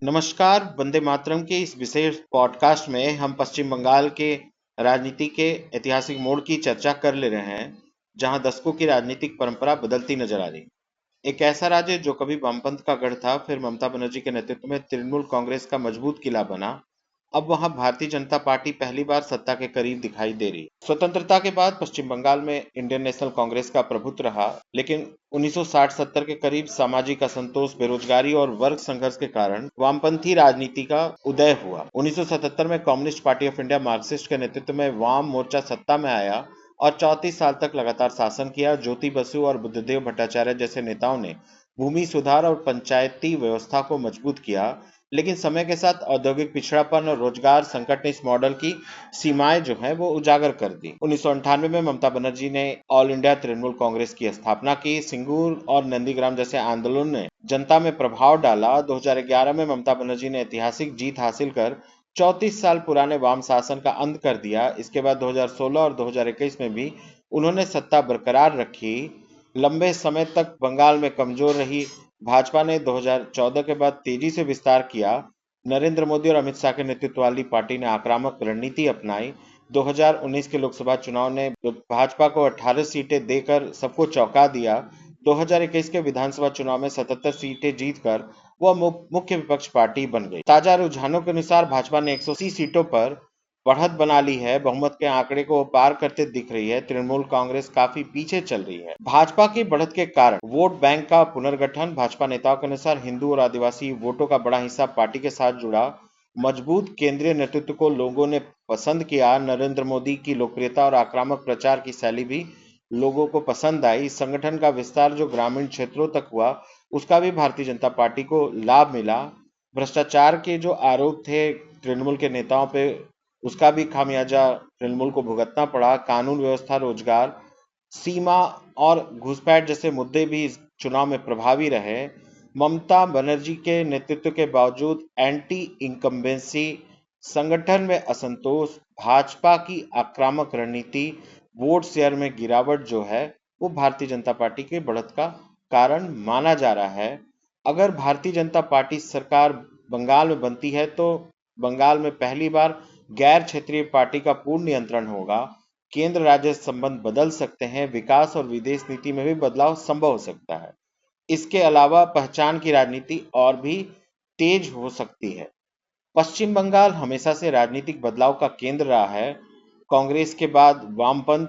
नमस्कार, वंदे मातरम के इस विशेष पॉडकास्ट में हम पश्चिम बंगाल के राजनीति के ऐतिहासिक मोड़ की चर्चा कर ले रहे हैं, जहां दशकों की राजनीतिक परंपरा बदलती नजर आ रही। एक ऐसा राज्य जो कभी वामपंथ का गढ़ था, फिर ममता बनर्जी के नेतृत्व में तृणमूल कांग्रेस का मजबूत किला बना। अब वहां भारतीय जनता पार्टी पहली बार सत्ता के करीब दिखाई दे रही। स्वतंत्रता के बाद पश्चिम बंगाल में इंडियन नेशनल कांग्रेस का प्रभुत्व रहा, लेकिन 1960-70 के करीब सामाजिक असंतोष, बेरोजगारी और वर्ग संघर्ष के कारण वामपंथी राजनीति का उदय हुआ। 1977 में communist party of India Marxist के नेतृत्व में वाम मोर्चा सत्ता में आया और 34 साल तक लगातार शासन किया। ज्योति बसु और बुद्धदेव भट्टाचार्य जैसे नेताओं ने भूमि सुधार और पंचायती व्यवस्था को मजबूत किया, लेकिन समय के साथ औद्योगिक पिछड़ापन और रोजगार संकट ने इस मॉडल की सीमाएं जो है वो उजागर कर दी। 1998 में ममता बनर्जी ने ऑल इंडिया तृणमूल कांग्रेस की स्थापना की। सिंगूर और नंदीग्राम जैसे आंदोलन ने जनता में प्रभाव डाला। 2011 में ममता बनर्जी ने ऐतिहासिक जीत हासिल कर 34 साल पुराने वाम शासन का अंत कर दिया। इसके बाद 2016 और 2021 में भी उन्होंने सत्ता बरकरार रखी। लंबे समय तक बंगाल में कमजोर रही भाजपा ने 2014 के बाद तेजी से विस्तार किया। नरेंद्र मोदी और अमित शाह के नेतृत्व वाली पार्टी ने आक्रामक रणनीति अपनाई। 2019 के लोकसभा चुनाव ने भाजपा को 18 सीटें देकर सबको चौंका दिया। 2021 के विधानसभा चुनाव में 77 सीटें जीतकर वह मुख्य विपक्ष पार्टी बन गई। ताजा रुझानों के अनुसार भाजपा ने 180 सीटों पर बढ़त बना ली है। बहुमत के आंकड़े को पार करते दिख रही है। तृणमूल कांग्रेस काफी पीछे चल रही है। भाजपा की बढ़त के कारण वोट बैंक का पुनर्गठन। भाजपा नेताओं के अनुसार हिंदू और आदिवासी वोटों का बड़ा हिस्सा पार्टी के साथ जुड़ा। मजबूत केंद्रीय नेतृत्व को लोगों ने पसंद किया। नरेंद्र मोदी की लोकप्रियता और आक्रामक प्रचार की शैली भी लोगों को पसंद आई। संगठन का विस्तार जो ग्रामीण क्षेत्रों तक हुआ, उसका भी भारतीय जनता पार्टी को लाभ मिला। भ्रष्टाचार के जो आरोप थे तृणमूल के नेताओं पे, उसका भी खामियाजा तृणमूल को भुगतना पड़ा। कानून व्यवस्था, रोजगार, सीमा और घुसपैठ जैसे मुद्दे भी इस चुनाव में प्रभावी रहे। ममता बनर्जी के नेतृत्व के बावजूद एंटी इनकम्बेंसी, संगठन में असंतोष, भाजपा की आक्रामक रणनीति, वोट शेयर में गिरावट जो है वो भारतीय जनता पार्टी के बढ़त का कारण माना जा रहा है। अगर भारतीय जनता पार्टी सरकार बंगाल में बनती है तो बंगाल में पहली बार गैर क्षेत्रीय पार्टी का पूर्ण नियंत्रण होगा। केंद्र राज्य संबंध बदल सकते हैं। विकास और विदेश नीति में भी बदलाव संभव हो सकता है। इसके अलावा पहचान की राजनीति और भी तेज हो सकती है। पश्चिम बंगाल हमेशा से राजनीतिक बदलाव का केंद्र रहा है। कांग्रेस के बाद वामपंथ,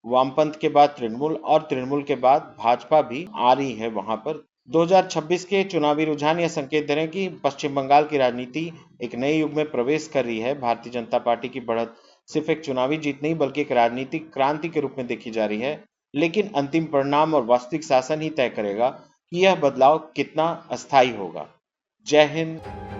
वामपंथ के बाद तृणमूल और तृणमूल के बाद भाजपा भी आ रही है वहां पर। 2026 के चुनावी रुझान यह संकेत दे रहे हैं कि पश्चिम बंगाल की राजनीति एक नए युग में प्रवेश कर रही है। भारतीय जनता पार्टी की बढ़त सिर्फ एक चुनावी जीत नहीं बल्कि एक राजनीतिक क्रांति के रूप में देखी जा रही है। लेकिन अंतिम परिणाम और वास्तविक शासन ही तय करेगा कि यह बदलाव कितना अस्थायी होगा। जय हिंद।